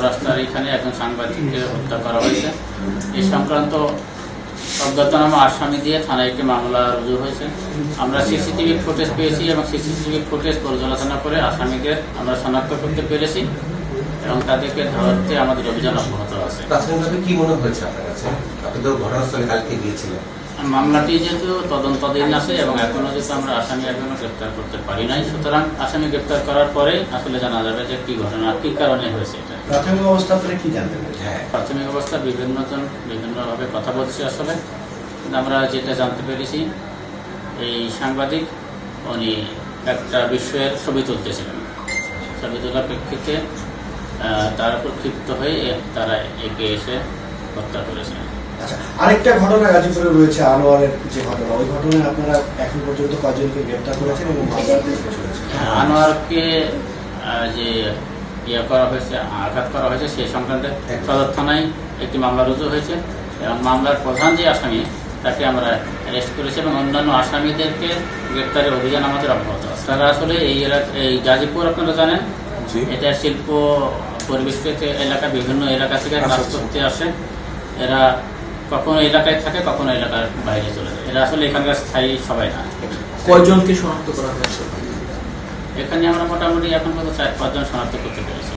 রাস্তার এখানে একজন সাংবাদিককে হত্যা করা হয়েছে। এই সংক্রান্ত অজ্ঞাতনামা আসামি দিয়ে থানায় একটি মামলা রুজু হয়েছে। আমরা সিসিটিভি ফুটেজ পেয়েছি এবং সিসিটিভি ফুটেজ পর্যালোচনা করে আসামিদের আমরা শনাক্ত করতে পেরেছি এবং তাদেরকে ধরতে আমাদের অভিযান অব্যাহত আছে। প্রাথমিকভাবে কি মনে হয়েছে আপনার কাছে? আপনি তো ঘটনাস্থলে কালকে গিয়েছিলেন। মামলাটি যেহেতু তদন্তাধীন আছে এবং এখনো যেহেতু আমরা আসামি এখনো গ্রেপ্তার করতে পারি নাই, সুতরাং আসামি গ্রেপ্তার করার পরে আসলে জানা যাবে যে কি ঘটনা, কি কারণে হয়েছে। এটা প্রাথমিক অবস্থা আপনারা কি জানতে পেরেছেন? প্রাথমিক অবস্থা বিভিন্নভাবে কথা বলছি। আসলে আমরা যেটা জানতে পেরেছি, এই সাংবাদিক উনি একটা বিষয়ের ছবি তুলতেছিলেন। ছবি তোলার প্রেক্ষিতে তার উপর ক্ষিপ্ত হয়ে তারা এগিয়ে এসে হত্যা করেছিলেন। আচ্ছা, আরেকটা ঘটনা গাজীপুরে রয়েছে, আনোয়ারের যে ঘটনা, ওই ঘটনায় আপনারা এখন পর্যন্ত কয়জনকে গ্রেপ্তার করেছেন এবং আনোয়ারকে যে করা হয়েছে, আঘাত করা হয়েছে, সেই সংক্রান্তে সদর থানায় একটি মামলা রুজু হয়েছে এবং মামলার প্রধান যে আসামি তাকে আমরা অ্যারেস্ট করেছি এবং অন্যান্য আসামিদেরকে গ্রেপ্তারের অভিযান আমাদের অব্যাহত আছে। তারা আসলে এই গাজীপুর আপনারা জানেন, এটা শিল্প পরিবেষ্টিত এলাকা, বিভিন্ন এলাকা থেকে কাজ করতে আসে। এরা কখনো এলাকায় থাকে, কখনো এলাকার বাইরে চলে যায়। এরা আসলে এখানকার স্থায়ী সবাই না। কয়জনকে শনাক্ত করা হয়েছে? এখানে আমরা মোটামুটি এখন পর্যন্ত 4-5 জন শনাক্ত করতে পেরেছি।